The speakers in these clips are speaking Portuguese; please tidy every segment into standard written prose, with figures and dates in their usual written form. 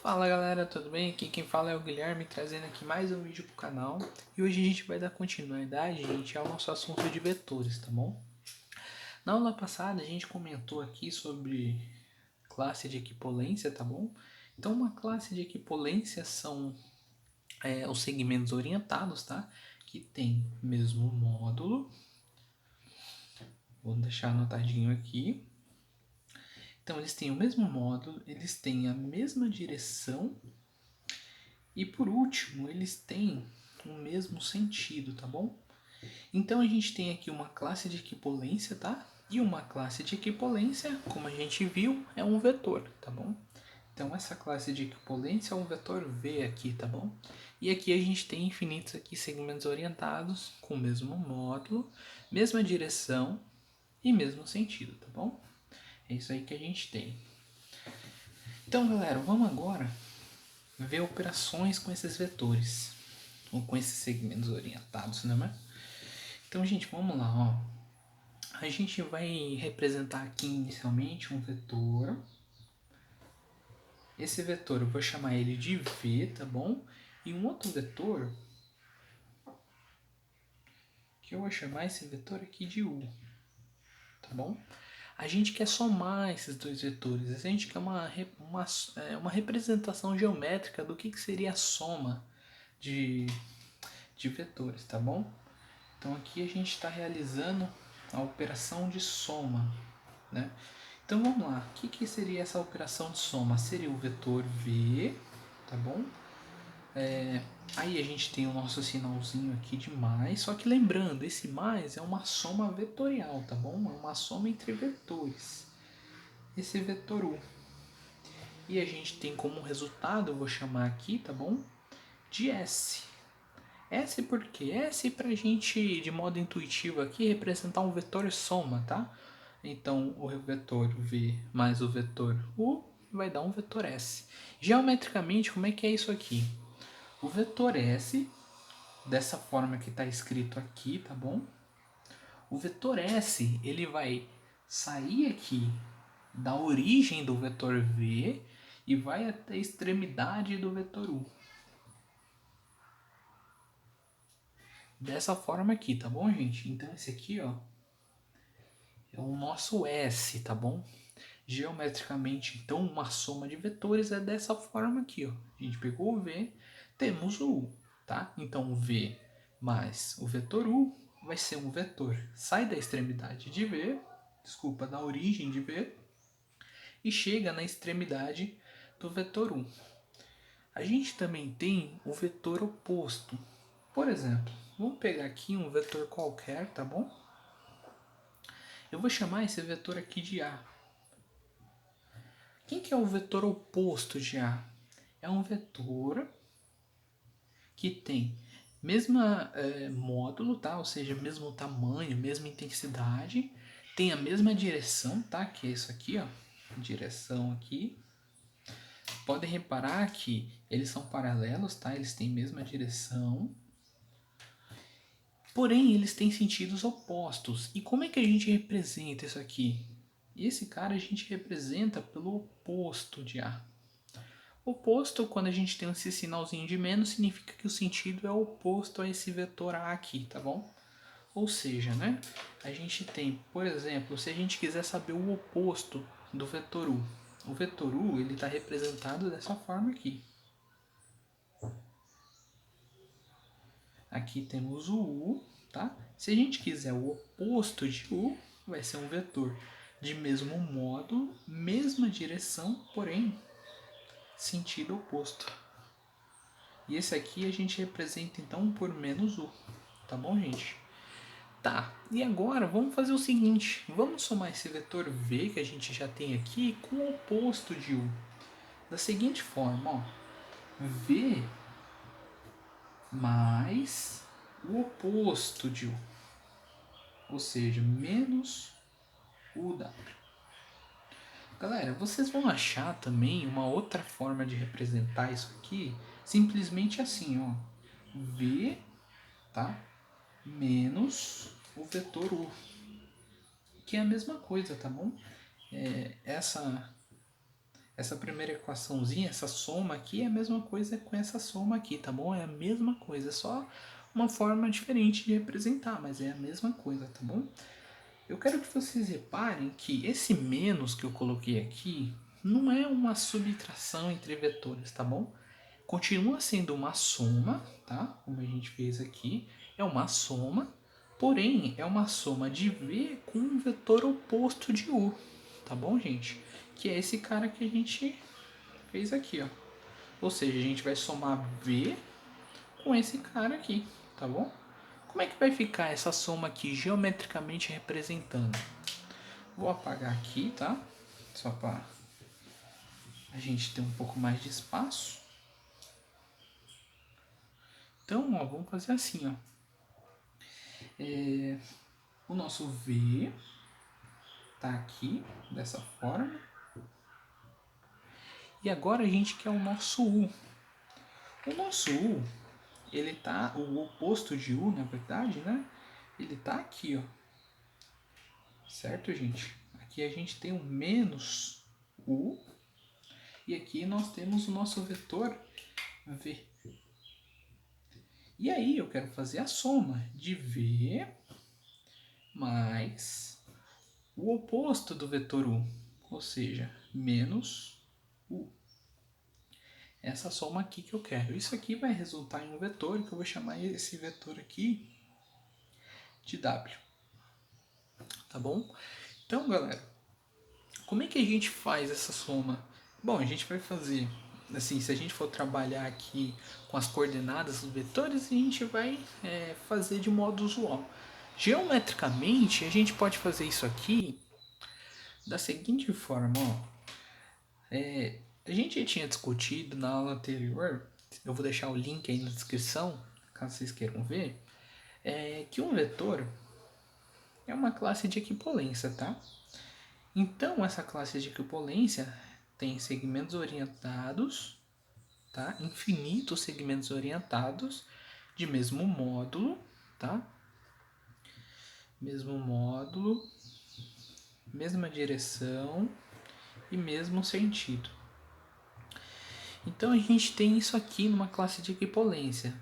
Fala galera, tudo bem? Aqui quem fala é o Guilherme, trazendo aqui mais um vídeo pro canal. E hoje a gente vai dar continuidade, gente, ao nosso assunto de vetores, tá bom? Na aula passada a gente comentou aqui sobre classe de equipolência, tá bom? Então uma classe de equipolência são os segmentos orientados, tá? Que tem mesmo módulo. Vou deixar anotadinho aqui. Então eles têm o mesmo módulo, eles têm a mesma direção. E por último, eles têm o mesmo sentido, tá bom? Então a gente tem aqui uma classe de equipolência, tá? E uma classe de equipolência, como a gente viu, é um vetor, tá bom? Então essa classe de equipolência é um vetor V aqui, tá bom? E aqui a gente tem infinitos aqui segmentos orientados com o mesmo módulo, mesma direção e mesmo sentido, tá bom? É isso aí que a gente tem. Então, galera, vamos agora ver operações com esses vetores, ou com esses segmentos orientados, né? Então, gente, vamos lá, ó. A gente vai representar aqui inicialmente um vetor. Esse vetor eu vou chamar ele de V, tá bom? E um outro vetor, que eu vou chamar esse vetor aqui de U, tá bom? A gente quer somar esses dois vetores, a gente quer uma representação geométrica do que seria a soma de vetores, tá bom? Então aqui a gente está realizando a operação de soma, né? Então vamos lá, o que seria essa operação de soma? Seria o vetor V, tá bom? Aí a gente tem o nosso sinalzinho aqui de mais, só que lembrando, esse mais é uma soma vetorial, tá bom? É uma soma entre vetores. Esse vetor U. E a gente tem como resultado, eu vou chamar aqui, tá bom? De S. S por quê? S pra gente, de modo intuitivo aqui, representar um vetor soma, tá? Então, o vetor V mais o vetor U vai dar um vetor S. Geometricamente, como é que é isso aqui? O vetor S, dessa forma que está escrito aqui, tá bom? O vetor S, ele vai sair aqui da origem do vetor V e vai até a extremidade do vetor U. Dessa forma aqui, tá bom, gente? Então, esse aqui, ó, é o nosso S, tá bom? Geometricamente, então, uma soma de vetores é dessa forma aqui, ó. A gente pegou o V, temos o U, tá? Então, o V mais o vetor U vai ser um vetor. Sai da extremidade de V, desculpa, da origem de V, e chega na extremidade do vetor U. A gente também tem o vetor oposto. Por exemplo, vamos pegar aqui um vetor qualquer, tá bom? Eu vou chamar esse vetor aqui de A. Quem que é o vetor oposto de A? É um vetor que tem mesma módulo, tá? Ou seja, mesmo tamanho, mesma intensidade, tem a mesma direção, tá? Que é isso aqui, ó, direção aqui. Podem reparar que eles são paralelos, tá? Eles têm a mesma direção. Porém, eles têm sentidos opostos. E como é que a gente representa isso aqui? Esse cara a gente representa pelo oposto de A. Oposto, quando a gente tem esse sinalzinho de menos, significa que o sentido é oposto a esse vetor A aqui, tá bom? Ou seja, né? A gente tem, por exemplo, se a gente quiser saber o oposto do vetor U. O vetor U, ele está representado dessa forma aqui. Aqui temos o U, tá? Se a gente quiser o oposto de U, vai ser um vetor de mesmo módulo, mesma direção, porém sentido oposto. E esse aqui a gente representa então por menos U, tá bom, gente? Tá, e agora vamos fazer o seguinte, vamos somar esse vetor V que a gente já tem aqui com o oposto de U. Da seguinte forma, ó, V mais o oposto de U, ou seja, menos UW. Galera, vocês vão achar também uma outra forma de representar isso aqui, simplesmente assim, ó, V, tá? Menos o vetor U, que é a mesma coisa, tá bom? Essa essa primeira equaçãozinha, essa soma aqui é a mesma coisa com essa soma aqui, tá bom? É a mesma coisa, só uma forma diferente de representar, mas é a mesma coisa, tá bom? Eu quero que vocês reparem que esse menos que eu coloquei aqui não é uma subtração entre vetores, tá bom? Continua sendo uma soma, tá? Como a gente fez aqui, é uma soma, porém é uma soma de V com um vetor oposto de U, tá bom, gente? Que é esse cara que a gente fez aqui, ó. Ou seja, a gente vai somar V com esse cara aqui, tá bom? Como é que vai ficar essa soma aqui geometricamente representando? Vou apagar aqui, tá? Só para a gente ter um pouco mais de espaço. Então, ó, vamos fazer assim, ó. O nosso V tá aqui, dessa forma. E agora a gente quer o nosso U. O nosso U, ele tá, o oposto de U, na verdade, né? Ele tá aqui, ó. Certo, gente? Aqui a gente tem o menos U. E aqui nós temos o nosso vetor V. E aí eu quero fazer a soma de V mais o oposto do vetor U, ou seja, menos U. Essa soma aqui que eu quero. Isso aqui vai resultar em um vetor que eu vou chamar esse vetor aqui de W. Tá bom? Então, galera, como é que a gente faz essa soma? Bom, a gente vai fazer, assim, se a gente for trabalhar aqui com as coordenadas dos vetores, a gente vai fazer de modo usual. Geometricamente, a gente pode fazer isso aqui da seguinte forma, ó. A gente já tinha discutido na aula anterior, eu vou deixar o link aí na descrição, caso vocês queiram ver, que um vetor é uma classe de equipolência, tá? Então, essa classe de equipolência tem segmentos orientados, tá? Infinitos segmentos orientados de mesmo módulo, tá? Mesmo módulo, mesma direção e mesmo sentido. Então a gente tem isso aqui numa classe de equipolência.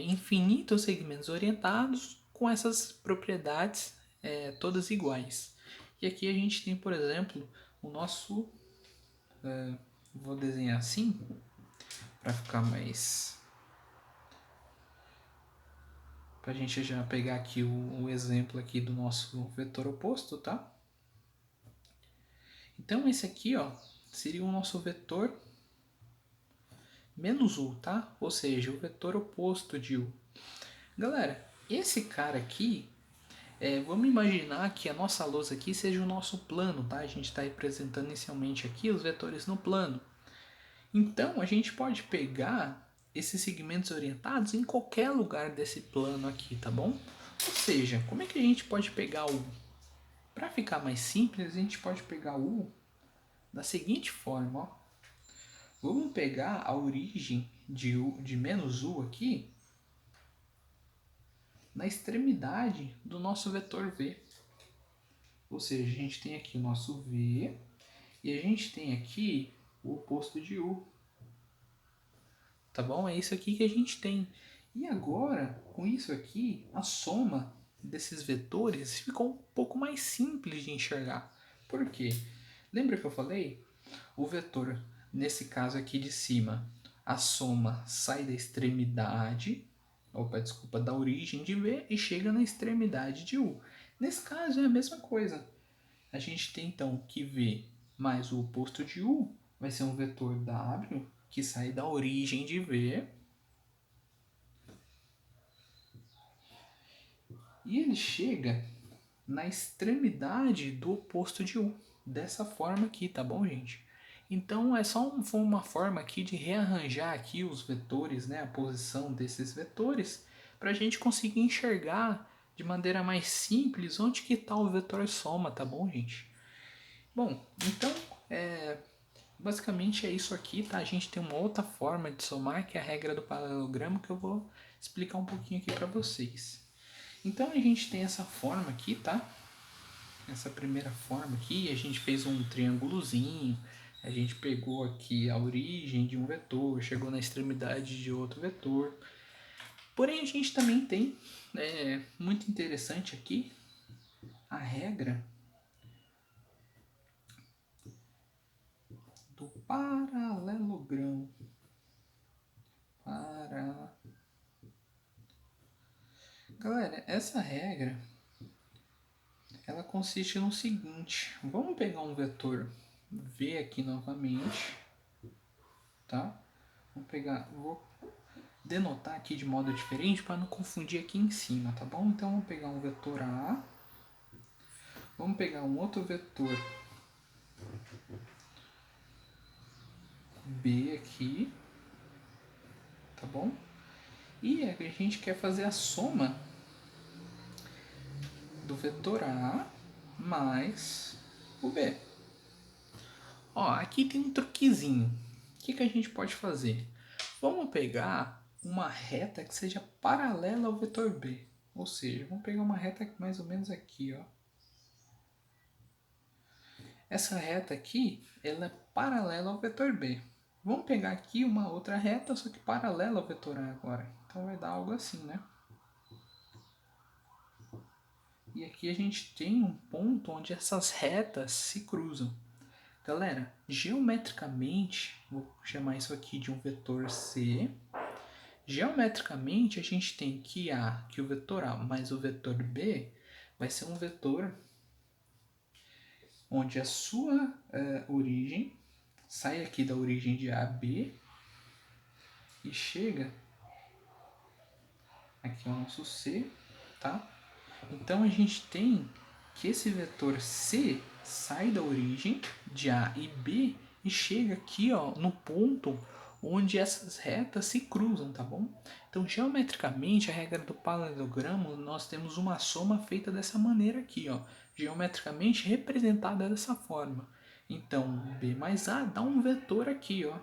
Infinitos segmentos orientados com essas propriedades todas iguais. E aqui a gente tem, por exemplo, o nosso... vou desenhar assim, para ficar mais... para a gente já pegar aqui o exemplo aqui do nosso vetor oposto, tá? Então esse aqui, ó, seria o nosso vetor menos U, tá? Ou seja, o vetor oposto de U. Galera, esse cara aqui, vamos imaginar que a nossa lousa aqui seja o nosso plano, tá? A gente está representando inicialmente aqui os vetores no plano. Então, a gente pode pegar esses segmentos orientados em qualquer lugar desse plano aqui, tá bom? Ou seja, como é que a gente pode pegar o U? Para ficar mais simples, a gente pode pegar o U da seguinte forma, ó. Vamos pegar a origem de menos U aqui na extremidade do nosso vetor V. Ou seja, a gente tem aqui o nosso V e a gente tem aqui o oposto de U. Tá bom? É isso aqui que a gente tem. E agora, com isso aqui, a soma desses vetores ficou um pouco mais simples de enxergar. Por quê? Lembra que eu falei? O vetor, nesse caso aqui de cima, a soma sai da extremidade, da origem de V e chega na extremidade de U. Nesse caso é a mesma coisa. A gente tem então que V mais o oposto de U vai ser um vetor W que sai da origem de V e ele chega na extremidade do oposto de U. Dessa forma aqui, tá bom, gente? Então é só uma forma aqui de rearranjar aqui os vetores, né, a posição desses vetores, para a gente conseguir enxergar de maneira mais simples onde que está o vetor soma, tá bom, gente? Bom, então basicamente é isso aqui, tá? A gente tem uma outra forma de somar, que é a regra do paralelogramo, que eu vou explicar um pouquinho aqui para vocês. Então a gente tem essa forma aqui, tá? Essa primeira forma aqui, a gente fez um triângulozinho, A gente pegou aqui a origem de um vetor, chegou na extremidade de outro vetor. Porém, a gente também tem, muito interessante aqui, a regra do paralelogramo. Galera, essa regra, ela consiste no seguinte. Vamos pegar um vetor V aqui novamente, tá? Vou denotar aqui de modo diferente para não confundir aqui em cima, tá bom? Então vamos pegar um vetor A, vamos pegar um outro vetor B aqui, tá bom? E a gente quer fazer a soma do vetor A mais o B. Ó, aqui tem um truquezinho. O que a gente pode fazer? Vamos pegar uma reta que seja paralela ao vetor B. Ou seja, vamos pegar uma reta mais ou menos aqui, ó. Essa reta aqui, ela é paralela ao vetor B. Vamos pegar aqui uma outra reta, só que paralela ao vetor A agora. Então vai dar algo assim, né? E aqui a gente tem um ponto onde essas retas se cruzam. Galera, geometricamente, vou chamar isso aqui de um vetor C. Geometricamente, a gente tem que o vetor A mais o vetor B vai ser um vetor onde a sua origem sai aqui da origem de A a B e chega aqui ao nosso C, tá? Então a gente tem que esse vetor C sai da origem de A e B e chega aqui, ó, no ponto onde essas retas se cruzam, tá bom? Então, geometricamente, a regra do paralelogramo, nós temos uma soma feita dessa maneira aqui, ó, geometricamente representada dessa forma. Então, B mais A dá um vetor aqui, ó,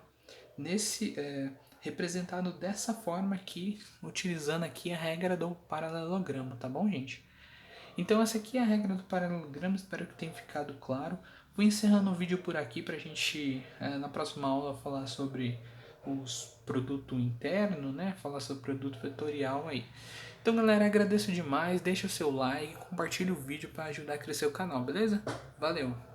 representado dessa forma aqui, utilizando aqui a regra do paralelogramo, tá bom, gente? Então essa aqui é a regra do paralelogramo, espero que tenha ficado claro. Vou encerrando o vídeo por aqui para a gente, na próxima aula, falar sobre os produtos internos, né? Falar sobre produto vetorial aí. Então, galera, agradeço demais, deixa o seu like, compartilha o vídeo para ajudar a crescer o canal, beleza? Valeu!